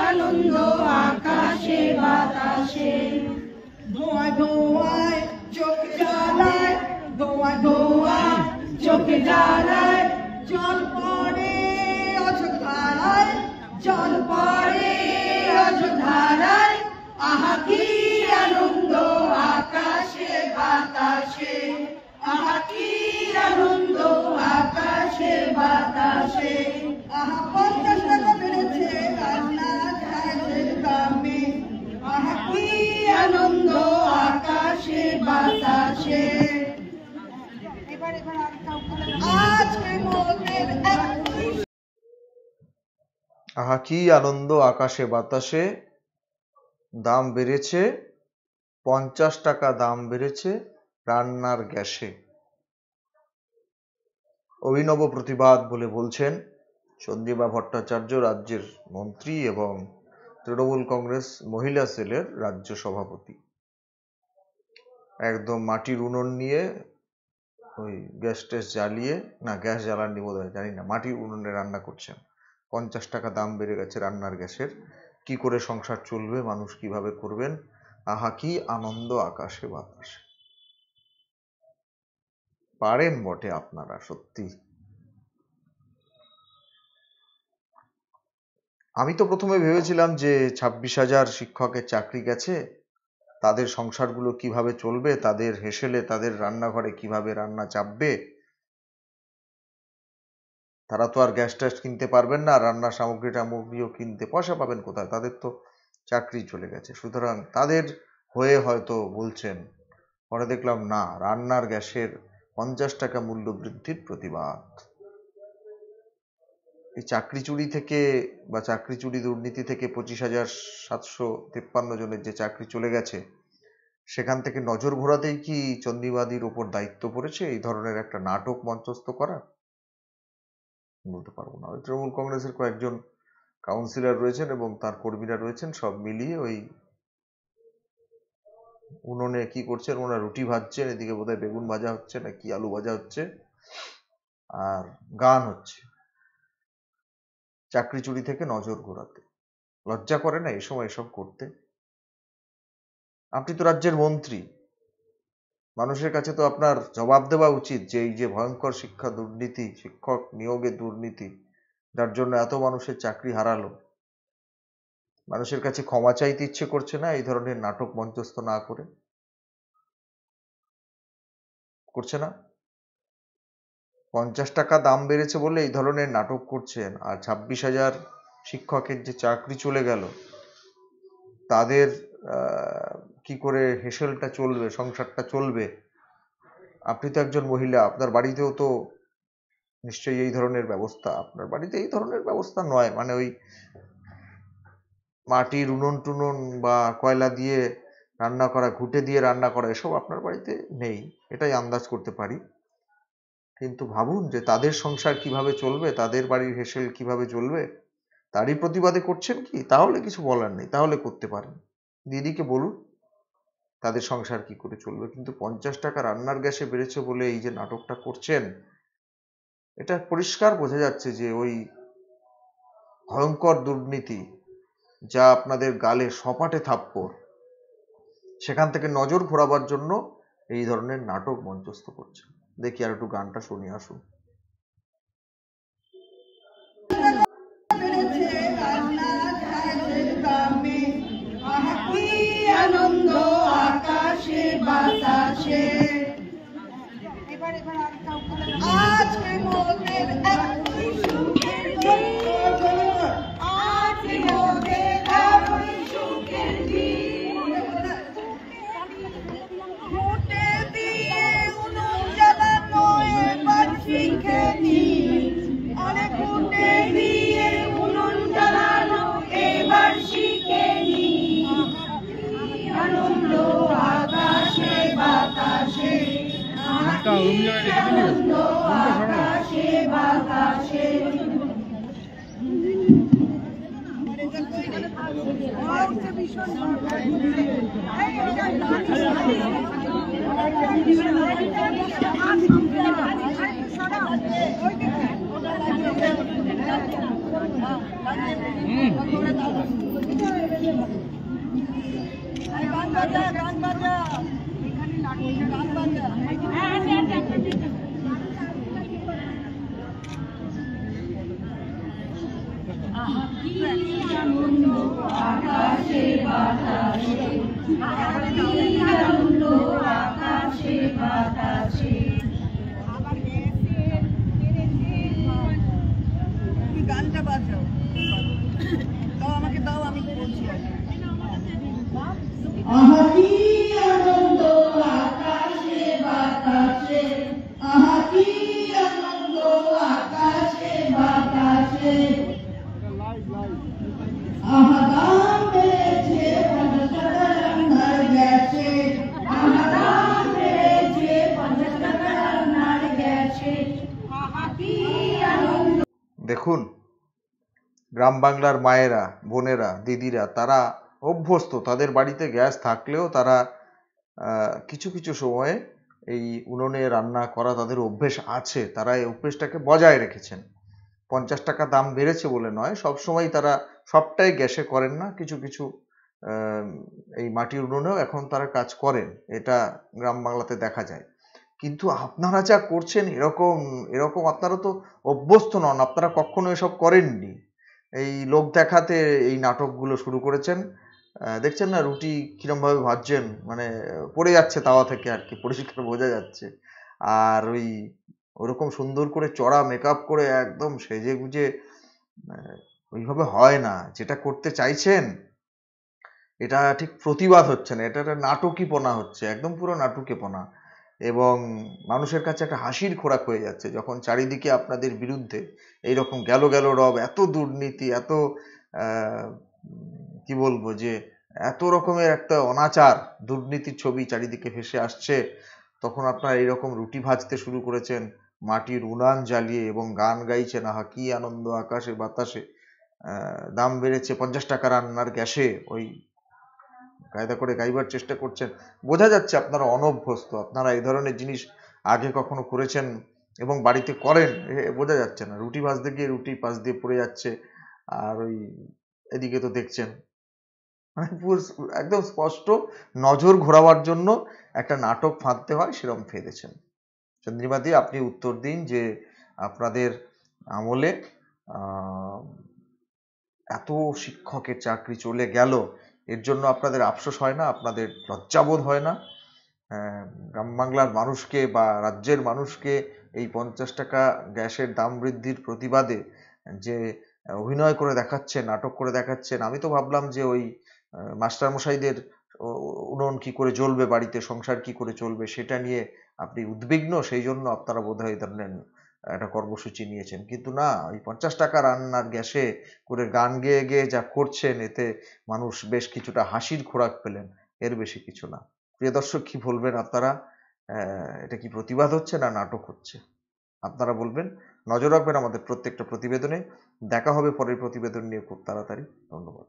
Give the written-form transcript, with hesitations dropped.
আনন্দ আকাশে বাতাসে, ধোঁয়ায় ধোঁয়ায় চোখ জ্বালায়, ধোঁয়ায় ধোঁয়ায় চোখ জ্বালায়, জল পড়ে অযোধ্যায়, জল পড়ে অযোধ্যায়, আহা কি আনন্দ আকাশে বাতাসে, আহা কি আনন্দ আকাশে বাতাসে, আহা 50 টাকা বেড়েছে রান্না ঝালের দামে, আহা কি আনন্দ আকাশে বাতাসে। আজকে মোদের আহা কি আনন্দ আকাশে বাতাসে, দাম বেড়েছে 50 টাকা দাম বেড়েছে রান্নার গ্যাসে। অভিনব প্রতিবাদ বলে বলছেন চন্দ্রিমা ভট্টাচার্য, রাজ্যের মন্ত্রী এবং তৃণমূল কংগ্রেস মহিলা সেলের রাজ্য সভাপতি। একদম মাটির উনুন নিয়ে ওই গ্যাস টেস জ্বালিয়ে, না গ্যাস জ্বালাননি বোধ হয়, জানি না, মাটির উনুনে রান্না করছেন। 50 টাকা দাম বেড়ে গেছে রান্নার গ্যাসের, কি করে সংসার চলবে, মানুষ কিভাবে করবেন, আহা কি আনন্দ আকাশে বাতাসে। পারেন বটে আপনারা, সত্যি। আমি তো প্রথমে ভেবেছিলাম যে 26,000 শিক্ষকের চাকরি গেছে, তাদের সংসারগুলো কিভাবে চলবে, তাদের হেসেলে তাদের রান্নাঘরে কিভাবে রান্না চাপবে। তারা তো আর গ্যাস ট্যাস কিনতে পারবেন না, রান্নার সামগ্রীও কিনতে পয়সা পাবেন কোথায়, তাদের তো চাকরি চলে গেছে। সুতরাং তাদের হয়ে হয়তো বলছেন, পরে দেখলাম না, রান্নার গ্যাসের 50 টাকা মূল্য বৃদ্ধির প্রতিবাদ। এই চাকরি চুরি থেকে বা চাকরি চুরি দুর্নীতি থেকে 25,753 জনের যে চাকরি চলে গেছে, সেখান থেকে নজর ঘোরাতেই কি চন্দ্রিমাদির ওপর দায়িত্ব পড়েছে এই ধরনের একটা নাটক মঞ্চস্থ করা? বলতে পারবো না। তৃণমূল কংগ্রেসের কয়েকজন কাউন্সিলর রয়েছেন এবং তার কর্মীরা রয়েছেন, সব মিলিয়ে ওই উনুনে কি করছেন, ওনারা রুটি ভাজছেন, এদিকে বোধহয় বেগুন ভাজা হচ্ছে না কি আলু ভাজা হচ্ছে, আর গান হচ্ছে চাকরি চুরি থেকে নজর ঘোরাতে। লজ্জা করে না এই সময় এসব করতে? আপনি তো রাজ্যের মন্ত্রী, মানুষের কাছে তো আপনার জবাব দেওয়া উচিত যে এই যে ভয়ঙ্কর শিক্ষা দুর্নীতি, শিক্ষক নিয়োগে দুর্নীতি, যার জন্য এত মানুষের চাকরি হারালো, মানুষের কাছে ক্ষমা চাইতে ইচ্ছে করছে না এই ধরনের নাটক মঞ্চস্থ না করে? করছে না? 50 টাকা দাম বেড়েছে বলে এই ধরনের নাটক করছেন, আর 26,000 শিক্ষকের যে চাকরি চলে গেল, তাদের কি করে হেসেলটা চলবে, সংসারটা চলবে? আপনি তো একজন মহিলা, আপনার বাড়িতেও তো নিশ্চয়ই এই ধরনের ব্যবস্থা। আপনার বাড়িতে এই ধরনের ব্যবস্থা নয়, মানে ওই মাটির উনুন টুনুন বা কয়লা দিয়ে রান্না করা, ঘুঁটে দিয়ে রান্না করা, এসব আপনার বাড়িতে নেই, এটাই আন্দাজ করতে পারি। কিন্তু ভাবুন যে তাদের সংসার কিভাবে চলবে, তাদের বাড়ির হেসেল কিভাবে চলবে, তারই প্রতিবাদে করছেন কি? তাহলে কিছু বলার নেই, তাহলে করতে পারেন, দিদিকে বলুন তাদের সংসার কি করে চলবে। কিন্তু 50 টাকা রান্নার গ্যাসে বেড়েছে বলে এই যে নাটকটা করছেন, এটা পরিষ্কার বোঝা যাচ্ছে যে ওই ভয়ঙ্কর দুর্নীতি, যা আপনাদের গালে সপাটে থাপ্পড়, সেখান থেকে নজর ঘোরাবার জন্য এই ধরনের নাটক মঞ্চস্থ করছে। দেখি আর একটু গানটা শুনিয়ে আসুন। আনন্দ আকাশে বাতাসে, আজকে মোদের এতই সুখের দিন, আজকে মোদের এতই সুখের দিন, ঘুঁটে দিয়ে উনুন জ্বালানো এবার শিখে নিন, আরে ঘুঁটে দিয়ে উনুন জ্বালানো এবার শিখে নিন, আনন্দ আকাশে বাতাসে, আনন্দ আকাশে বাতাসে। গানটা বাজাও, দাও আমাকে, দাও, আমি বলছি। আহা কি আনন্দ আকাশে বাতাসে, আহা কি আনন্দ আকাশে বাতাসে, আহা দাম বেড়েছে 50 টাকা রান্নার গ্যাসে, আহা দাম বেড়েছে 50 টাকা রান্নার গ্যাসে, আহা কি আনন্দ। দেখুন, গ্রাম বাংলার মায়েরা, বোনেরা, দিদিরা তারা অভ্যস্ত, তাদের বাড়িতে গ্যাস থাকলেও তারা কিছু কিছু সময়ে এই উনুনে রান্না করা তাদের অভ্যেস আছে, তারা এই অভ্যেসটাকে বজায় রেখেছেন। 50 টাকা দাম বেড়েছে বলে নয়, সবসময় তারা সবটাই গ্যাসে করেন না, কিছু কিছু এই মাটির উনুনেও এখন তারা কাজ করেন, এটা গ্রাম বাংলাতে দেখা যায়। কিন্তু আপনারা যা করছেন এরকম এরকম আপনারা তো অভ্যস্ত নন, আপনারা কখনো এসব করেননি। এই লোক দেখাতে এই নাটকগুলো শুরু করেছেন। দেখছেন না রুটি কিরম ভাবে ভাজছেন, মানে পড়ে যাচ্ছে তাওয়া থেকে আর কি, পরিষ্কার বোঝা যাচ্ছে। আর ওরকম সুন্দর করে চড়া মেকআপ করে একদম সেজে গুজে ওইভাবে হয় না। যেটা করতে চাইছেন এটা ঠিক প্রতিবাদ হচ্ছে না, এটা একটা নাটকীপনা হচ্ছে, একদম পুরো নাটুকেপনা। এবং মানুষের কাছে একটা হাসির খোরাক হয়ে যাচ্ছে যখন চারিদিকে আপনাদের বিরুদ্ধে এইরকম গেল গেল রব, এত দুর্নীতি, এত কি বলবো যে এত রকমের একটা অনাচার দুর্নীতির ছবি চারিদিকে ভেসে আসছে, তখন আপনারা এইরকম রুটি ভাজতে শুরু করেছেন মাটির উনান জ্বালিয়ে এবং গান গাইছেন, আহা কি আনন্দ আকাশে বাতাসে, দাম বেড়েছে 50 টাকা রান্নার গ্যাসে, ওই কায়দা করে গাইবার চেষ্টা করছেন। বোঝা যাচ্ছে আপনারা অনভ্যস্ত, আপনারা এই ধরনের জিনিস আগে কখনো করেছেন এবং বাড়িতে করেন বোঝা যাচ্ছে না। রুটি ভাজতে গিয়ে রুটি পাশ দিয়ে পড়ে যাচ্ছে, আর এদিকে তো দেখছেন, মানে পুরো একদম স্পষ্ট নজর ঘোরাবার জন্য একটা নাটক ফাঁদতে হয় সেরকম ফেলেছেন। চন্দ্রিমাদি, আপনি উত্তর দিন যে আপনাদের আমলে এত শিক্ষকের চাকরি চলে গেল, এর জন্য আপনাদের আফসোস হয় না, আপনাদের লজ্জাবোধ হয় না? গ্রাম বাংলার মানুষকে বা রাজ্যের মানুষকে এই 50 টাকা গ্যাসের দাম বৃদ্ধির প্রতিবাদে যে অভিনয় করে দেখাচ্ছেন, নাটক করে দেখাচ্ছেন, আমি তো ভাবলাম যে ওই মাস্টারমশাইদের উনুন কি করে জ্বলবে, বাড়িতে সংসার কি করে চলবে সেটা নিয়ে আপনি উদ্বিগ্ন, সেই জন্য আপনারা বোধহয় এই ধরনের একটা কর্মসূচি নিয়েছেন। কিন্তু না, ওই 50 টাকা রান্নার গ্যাসে করে গান গেয়ে গেয়ে যা করছেন, এতে মানুষ বেশ কিছুটা হাসির খোরাক পেলেন, এর বেশি কিছু না। প্রিয় দর্শক, কি বলবেন আপনারা? এটা কি প্রতিবাদ হচ্ছে না নাটক হচ্ছে? আপনারা বলবেন। নজর রাখবেন আমাদের প্রত্যেকটা প্রতিবেদনে। দেখা হবে পরের প্রতিবেদন নিয়ে খুব তাড়াতাড়ি। ধন্যবাদ।